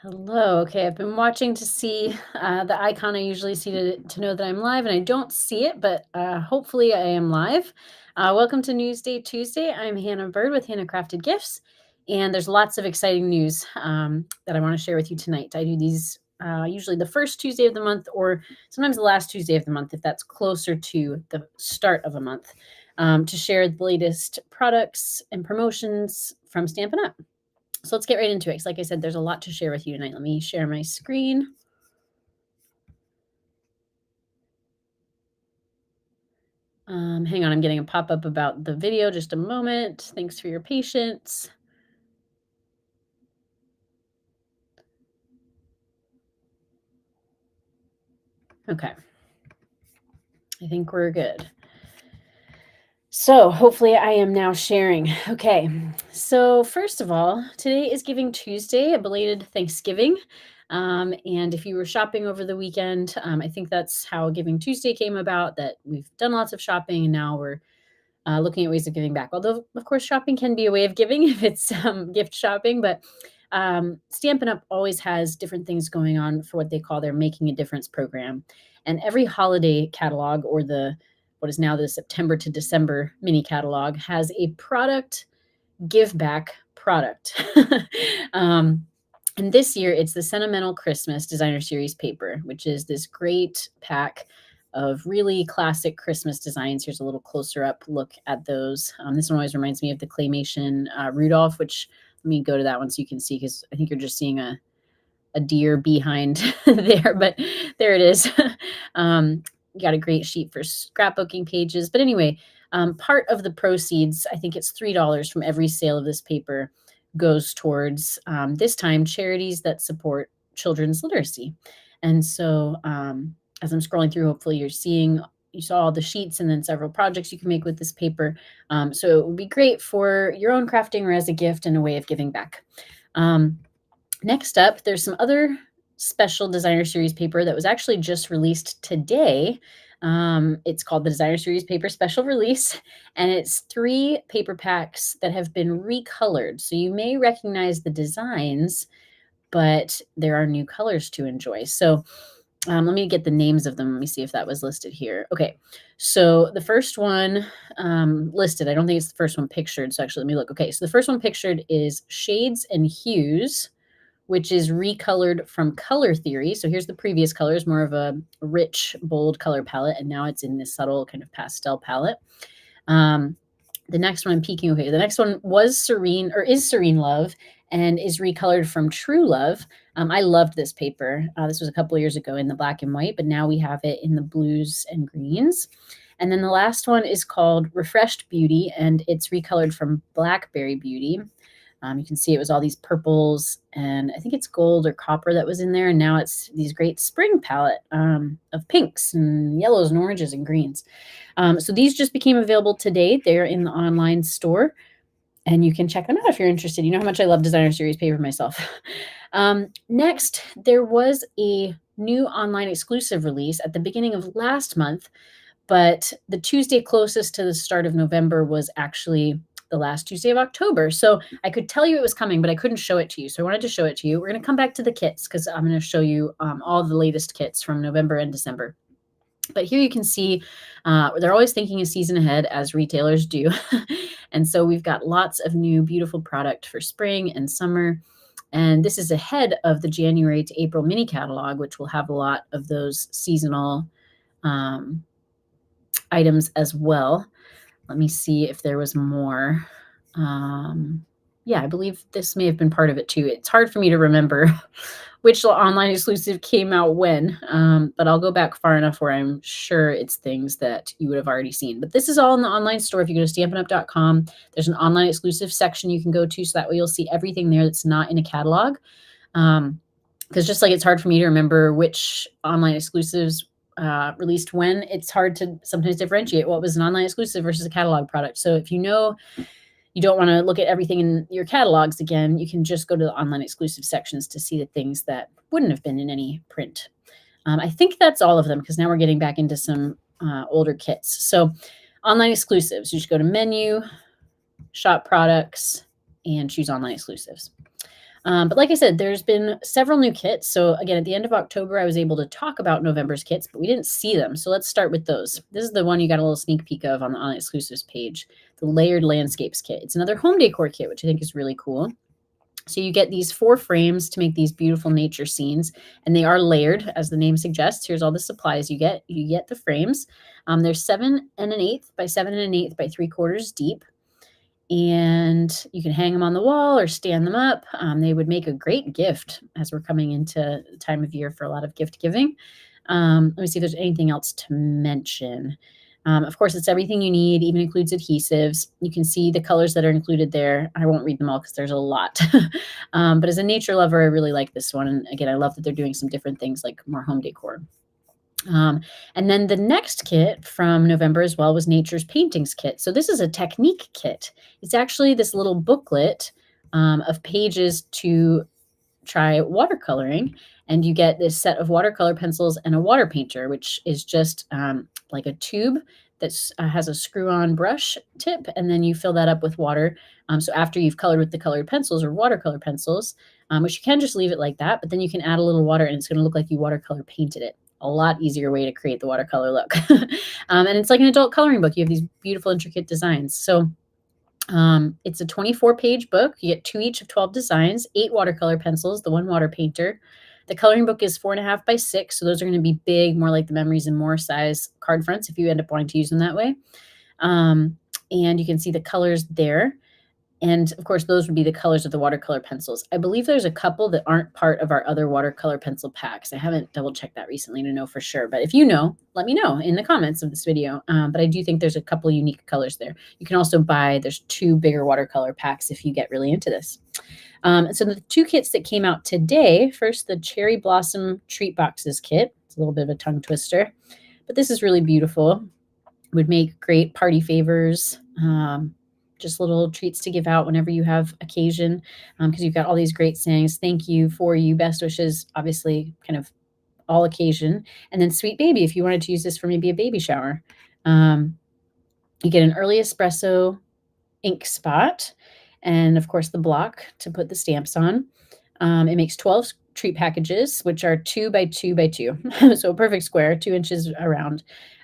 Hello. Okay, I've been watching to see the icon I usually see to know that I'm live, and I don't see it, but hopefully I am live. Welcome to Newsday Tuesday. I'm Hannah Byrd with Hannah Crafted Gifts, and there's lots of exciting news that I want to share with you tonight. I do these usually the first Tuesday of the month, or sometimes the last Tuesday of the month, if that's closer to the start of a month, to share the latest products and promotions from Stampin' Up. So let's get right into it. 'Cause like I said, there's a lot to share with you tonight. Let me share my screen. Hang on, I'm getting a pop-up about the video. Just a moment. Thanks for your patience. Okay. I think we're good. So hopefully I am now sharing. Okay. So first of all, today is Giving Tuesday, a belated Thanksgiving. And if you were shopping over the weekend, I think that's how Giving Tuesday came about, that we've done lots of shopping and now we're looking at ways of giving back. Although, of course, shopping can be a way of giving if it's gift shopping, but Stampin' Up! Always has different things going on for what they call their Making a Difference program. And every holiday catalog, or what is now the September to December mini catalog, has a product give back product. um, and this year, it's the Sentimental Christmas Designer Series paper, which is this great pack of really classic Christmas designs. Here's a little closer up look at those. This one always reminds me of the claymation Rudolph, which let me go to that one so you can see, because I think you're just seeing a deer behind there, but there it is. You got a great sheet for scrapbooking pages. But anyway, part of the proceeds, I think it's $3 from every sale of this paper, goes towards this time charities that support children's literacy. And so as I'm scrolling through, hopefully you saw all the sheets and then several projects you can make with this paper. So it would be great for your own crafting or as a gift and a way of giving back. Next up, there's some other special Designer Series paper that was actually just released today. It's called the Designer Series Paper Special Release, and it's 3 paper packs that have been recolored. So you may recognize the designs, but there are new colors to enjoy. So let me get the names of them. Let me see if that was listed here. Okay, so the first one listed, I don't think it's the first one pictured. So actually, let me look. Okay, so the first one pictured is Shades and Hues, which is recolored from Color Theory. So here's the previous colors, more of a rich, bold color palette, and now it's in this subtle kind of pastel palette. The next one I'm peeking, okay, the next one was Serene, or is Serene Love, and is recolored from True Love. I loved this paper. This was a couple of years ago in the black and white, but now we have it in the blues and greens. And then the last one is called Refreshed Beauty, and it's recolored from Blackberry Beauty. You can see it was all these purples, and I think it's gold or copper that was in there. And now it's these great spring palette of pinks and yellows and oranges and greens. So these just became available today. They're in the online store, and you can check them out if you're interested. You know how much I love Designer Series paper myself. Next, there was a new online exclusive release at the beginning of last month, but the Tuesday closest to the start of November was actually the last Tuesday of October. So I could tell you it was coming, but I couldn't show it to you. So I wanted to show it to you. We're going to come back to the kits because I'm going to show you all the latest kits from November and December. But here you can see they're always thinking a season ahead, as retailers do. And so we've got lots of new beautiful product for spring and summer. And this is ahead of the January to April mini catalog, which will have a lot of those seasonal items as well. Let me see if there was more. Yeah, I believe this may have been part of it too. It's hard for me to remember which online exclusive came out when, but I'll go back far enough where I'm sure it's things that you would have already seen. But this is all in the online store. If you go to stampinup.com, there's an online exclusive section you can go to, so that way you'll see everything there that's not in a catalog. Because just like it's hard for me to remember which online exclusives released when, it's hard to sometimes differentiate what was an online exclusive versus a catalog product. So if you know you don't want to look at everything in your catalogs again, you can just go to the online exclusive sections to see the things that wouldn't have been in any print. I think that's all of them, because now we're getting back into some older kits. So online exclusives, you just go to menu, shop products, and choose online exclusives. But like I said, there's been several new kits. So again, at the end of October, I was able to talk about November's kits, but we didn't see them. So let's start with those. This is the one you got a little sneak peek of on the On Exclusives page, the Layered Landscapes kit. It's another home decor kit, which I think is really cool. So you get these 4 frames to make these beautiful nature scenes, and they are layered, as the name suggests. Here's all the supplies you get. You get the frames. They're 7 1/8 by 7 1/8 by 3/4 deep, and you can hang them on the wall or stand them up. They would make a great gift as we're coming into the time of year for a lot of gift giving. Let me see if there's anything else to mention. Of course, it's everything you need, even includes adhesives. You can see the colors that are included there. I won't read them all because there's a lot. But as a nature lover, I really like this one. And again, I love that they're doing some different things like more home decor. And then the next kit from November as well was Nature's Paintings Kit. So this is a technique kit. It's actually this little booklet of pages to try watercoloring, and you get this set of watercolor pencils and a water painter, which is just like a tube that has a screw-on brush tip, and then you fill that up with water. So after you've colored with the colored pencils or watercolor pencils, which you can just leave it like that, but then you can add a little water and it's going to look like you watercolor painted it. A lot easier way to create the watercolor look. And it's like an adult coloring book. You have these beautiful, intricate designs. So it's a 24-page book. You get 2 each of 12 designs, 8 watercolor pencils, the 1 water painter. The coloring book is 4.5 by 6. So those are going to be big, more like the Memories and More size card fronts if you end up wanting to use them that way. And you can see the colors there. And of course, those would be the colors of the watercolor pencils. I believe there's a couple that aren't part of our other watercolor pencil packs. I haven't double checked that recently to know for sure, but if you know, let me know in the comments of this video. But I do think there's a couple unique colors there. You can also buy, there's 2 bigger watercolor packs if you get really into this. So the 2 kits that came out today, first the Cherry Blossom Treat Boxes kit. It's a little bit of a tongue twister, but this is really beautiful. Would make great party favors. Just little treats to give out whenever you have occasion, because you've got all these great sayings. Thank you, for you, best wishes, obviously kind of all occasion. And then Sweet Baby, if you wanted to use this for maybe a baby shower. You get an early espresso ink spot, and of course the block to put the stamps on. It makes 12 treat packages, which are 2 by 2 by 2. So a perfect square, 2 inches around.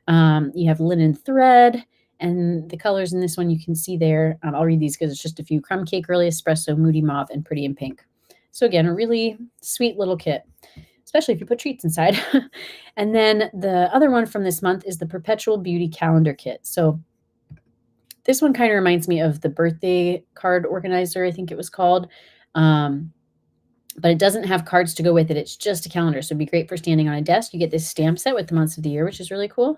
You have linen thread. And the colors in this one you can see there. I'll read these because it's just a few: Crumb Cake, Early Espresso, Moody Mauve, and Pretty in Pink. So again, a really sweet little kit, especially if you put treats inside. And then the other one from this month is the Perpetual Beauty Calendar Kit. So this one kind of reminds me of the birthday card organizer, I think it was called. But it doesn't have cards to go with it. It's just a calendar. So it'd be great for standing on a desk. You get this stamp set with the months of the year, which is really cool.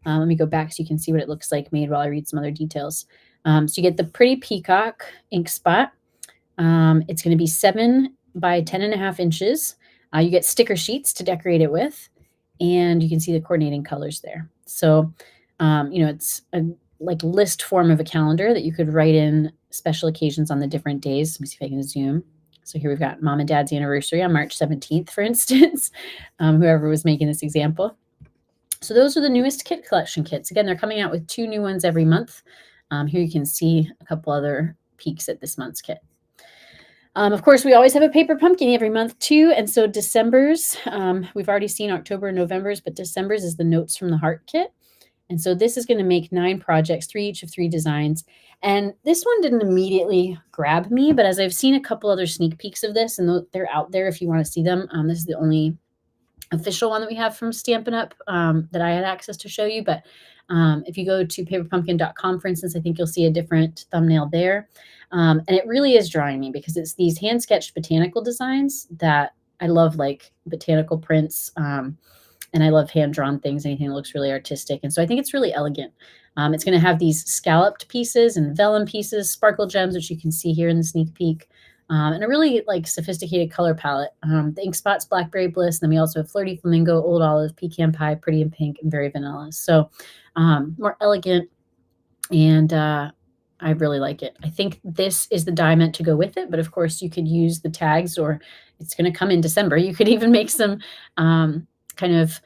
Let me go back so you can see what it looks like made while I read some other details. So you get the Pretty Peacock ink spot. It's going to be 7 by 10.5 inches. You get sticker sheets to decorate it with, and you can see the coordinating colors there. So, it's a like list form of a calendar that you could write in special occasions on the different days. Let me see if I can zoom. So here we've got Mom and Dad's anniversary on March 17th, for instance, whoever was making this example. So those are the newest kit collection kits. Again, they're coming out with 2 new ones every month. Here you can see a couple other peeks at this month's kit. Of course, we always have a paper pumpkin every month too. And so December's, we've already seen October and November's, but December's is the Notes from the Heart kit. And so this is going to make 9 projects, 3 each of 3 designs. And this one didn't immediately grab me, but as I've seen a couple other sneak peeks of this, and they're out there if you want to see them. This is the only official one that we have from Stampin' Up that I had access to show you. But if you go to paperpumpkin.com, for instance, I think you'll see a different thumbnail there. And it really is drawing me because it's these hand-sketched botanical designs that I love, like botanical prints. And I love hand-drawn things, anything that looks really artistic. And so I think it's really elegant. It's going to have these scalloped pieces and vellum pieces, sparkle gems, which you can see here in the sneak peek. And a really sophisticated color palette. The ink spots, Blackberry Bliss. Then we also have Flirty Flamingo, Old Olive, Pecan Pie, Pretty in Pink, and Very Vanilla. So more elegant, and I really like it. I think this is the die meant to go with it, but of course you could use the tags, or it's going to come in December. You could even make some kind of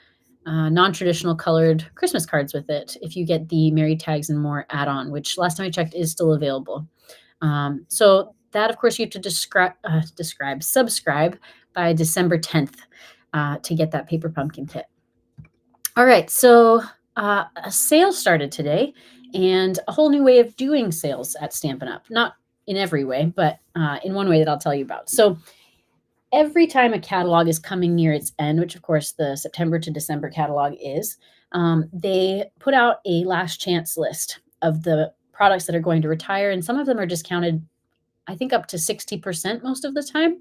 non-traditional colored Christmas cards with it if you get the Merry Tags and More add-on, which last time I checked is still available. So that, of course, you have to subscribe by December 10th to get that paper pumpkin kit. All right, so a sale started today, and a whole new way of doing sales at Stampin' Up. Not in every way, but in one way that I'll tell you about. So every time a catalog is coming near its end, which of course the September to December catalog is, they put out a last chance list of the products that are going to retire, and some of them are discounted, I think, up to 60% most of the time.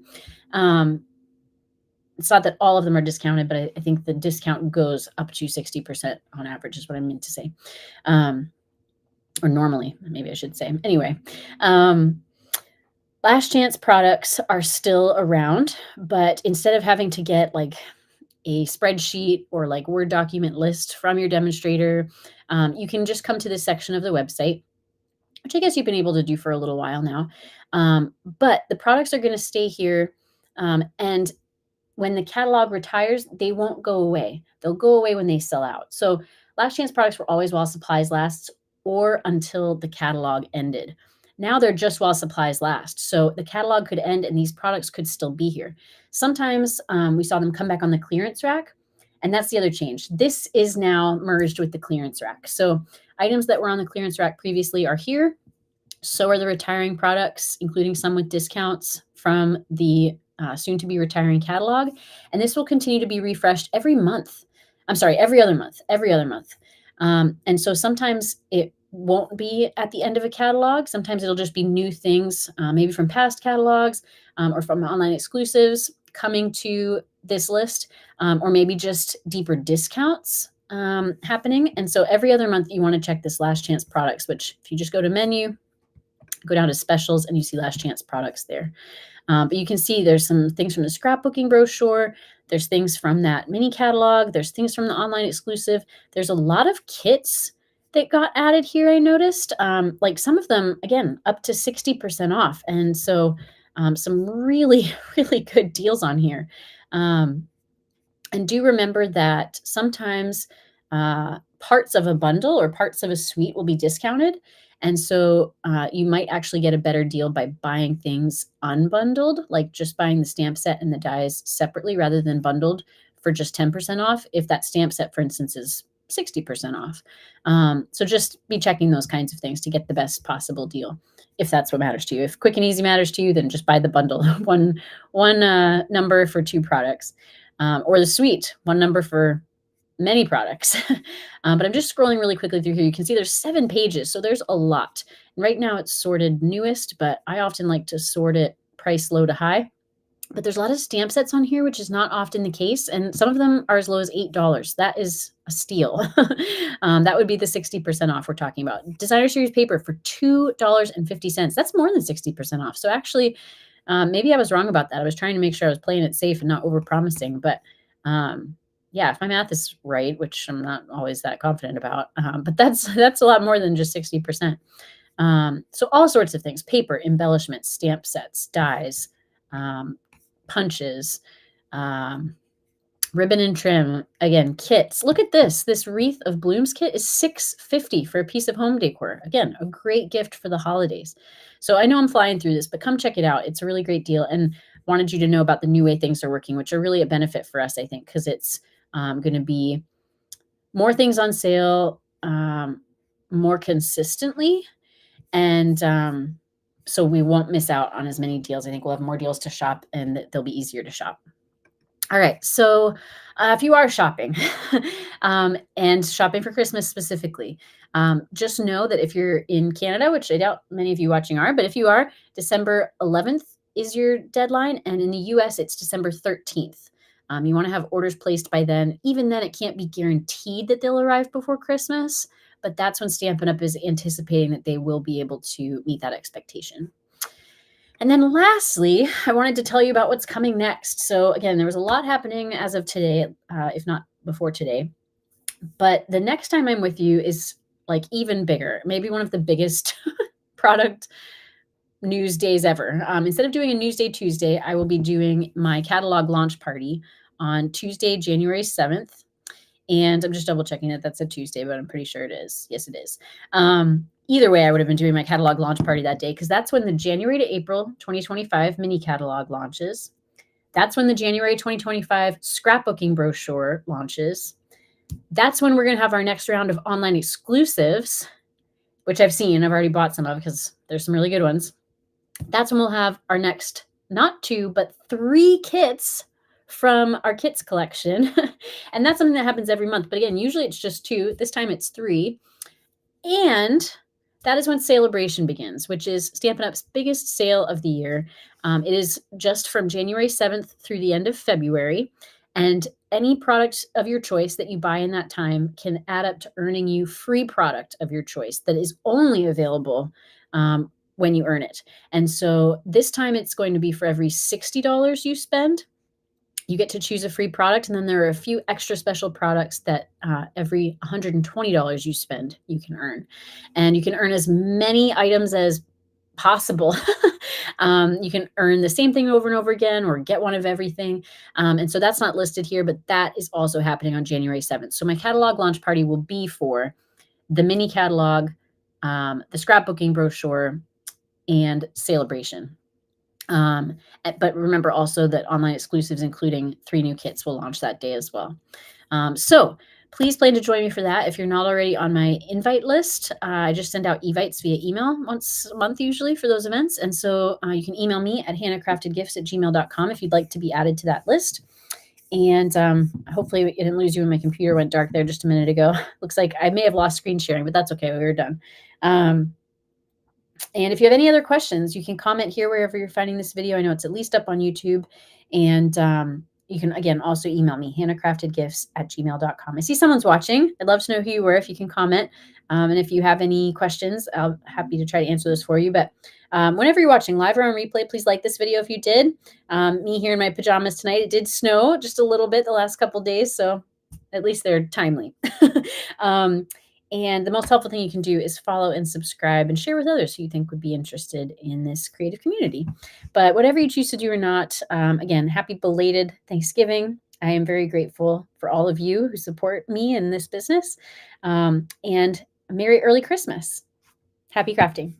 It's not that all of them are discounted, but I think the discount goes up to 60% on average is what I meant to say. Or normally, maybe I should say. Anyway, last chance products are still around, but instead of having to get like a spreadsheet or like Word document list from your demonstrator, you can just come to this section of the website, which I guess you've been able to do for a little while now. But the products are going to stay here, and when the catalog retires, they won't go away. They'll go away when they sell out. So last chance products were always while supplies last or until the catalog ended. Now they're just while supplies last. So the catalog could end and these products could still be here. Sometimes we saw them come back on the clearance rack, and that's the other change. This is now merged with the clearance rack. So items that were on the clearance rack previously are here. So are the retiring products, including some with discounts from the soon to be retiring catalog. And this will continue to be refreshed every month. I'm sorry, every other month. And so sometimes it won't be at the end of a catalog. Sometimes it'll just be new things, maybe from past catalogs or from online exclusives coming to this list, or maybe just deeper discounts happening. And so every other month you want to check this last chance products, which if you just go to menu, go down to specials, and you see last chance products there. But you can see there's some things from the scrapbooking brochure. There's things from that mini catalog. There's things from the online exclusive. There's a lot of kits that got added here, I noticed. Like some of them, again, up to 60% off. And so some really, really good deals on here. And do remember that sometimes parts of a bundle or parts of a suite will be discounted. And so you might actually get a better deal by buying things unbundled, like just buying the stamp set and the dies separately rather than bundled for just 10% off, if that stamp set, for instance, is 60% off. So just be checking those kinds of things to get the best possible deal, if that's what matters to you. If quick and easy matters to you, then just buy the bundle, one number for 2 products, or the suite, one number for many products. But I'm just scrolling really quickly through here. You can see there's 7 pages, so there's a lot. And right now it's sorted newest, but I often like to sort it price low to high. But there's a lot of stamp sets on here, which is not often the case, and some of them are as low as $8. That is a steal. That would be the 60% off we're talking about. Designer Series paper for $2.50. That's more than 60% off. So actually, maybe I was wrong about that. I was trying to make sure I was playing it safe and not over-promising, but yeah, if my math is right, which I'm not always that confident about, but that's a lot more than just 60%. So all sorts of things: paper, embellishments, stamp sets, dies, punches, ribbon and trim, again, kits. Look at this. This wreath of blooms kit is $6.50 for a piece of home decor. Again, a great gift for the holidays. So I know I'm flying through this, but come check it out. It's a really great deal, and wanted you to know about the new way things are working, which are really a benefit for us, I think, because it's going to be more things on sale more consistently. And so we won't miss out on as many deals. I think we'll have more deals to shop, and they'll be easier to shop. All right. So if you are shopping and shopping for Christmas specifically, just know that if you're in Canada, which I doubt many of you watching are, but if you are, December 11th is your deadline. And in the US, it's December 13th. You want to have orders placed by then. Even then, it can't be guaranteed that they'll arrive before Christmas, but that's when Stampin' Up! Is anticipating that they will be able to meet that expectation. And then lastly, I wanted to tell you about what's coming next. So again, there was a lot happening as of today, if not before today. But the next time I'm with you is like even bigger, maybe one of the biggest product news days ever. Instead of doing a Newsday Tuesday, I will be doing my catalog launch party on Tuesday, January 7th. And I'm just double checking that that's a Tuesday, but I'm pretty sure it is. Yes, it is. either way, I would have been doing my catalog launch party that day because that's when the January to April 2025 mini catalog launches. That's when the January 2025 scrapbooking brochure launches. That's when we're going to have our next round of online exclusives, which I've seen. I've already bought some of because there's some really good ones. That's when we'll have our next, not 2, but 3 kits from our kits collection. And that's something that happens every month. But again, usually it's just 2. This time it's 3. And that is when Sale-A-Bration begins, which is Stampin' Up's biggest sale of the year. It is just from January 7th through the end of February. And any product of your choice that you buy in that time can add up to earning you free product of your choice that is only available when you earn it. And so this time it's going to be for every $60 you spend, you get to choose a free product. And then there are a few extra special products that every $120 you spend, you can earn. And you can earn as many items as possible. You can earn the same thing over and over again or get one of everything. And so that's not listed here, but that is also happening on January 7th. So my catalog launch party will be for the mini catalog, the scrapbooking brochure, and Sale-A-Bration. But remember also that online exclusives, including 3 new kits, will launch that day as well. So please plan to join me for that. If you're not already on my invite list, I just send out evites via email once a month usually for those events. And so you can email me at hannahcraftedgifts@gmail.com if you'd like to be added to that list. And hopefully it didn't lose you when my computer went dark there just a minute ago. Looks like I may have lost screen sharing, but that's okay. We were done. And if you have any other questions, you can comment here wherever you're finding this video. I know it's at least up on YouTube. And you can, again, also email me, hannahcraftedgifts@gmail.com. I see someone's watching. I'd love to know who you were if you can comment. And if you have any questions, I'll be happy to try to answer those for you. But whenever you're watching live or on replay, please like this video if you did. Me here in my pajamas tonight. It did snow just a little bit the last couple of days, so at least they're timely. And the most helpful thing you can do is follow and subscribe and share with others who you think would be interested in this creative community. But whatever you choose to do or not, again, happy belated Thanksgiving. I am very grateful for all of you who support me in this business. And a Merry early Christmas. Happy crafting.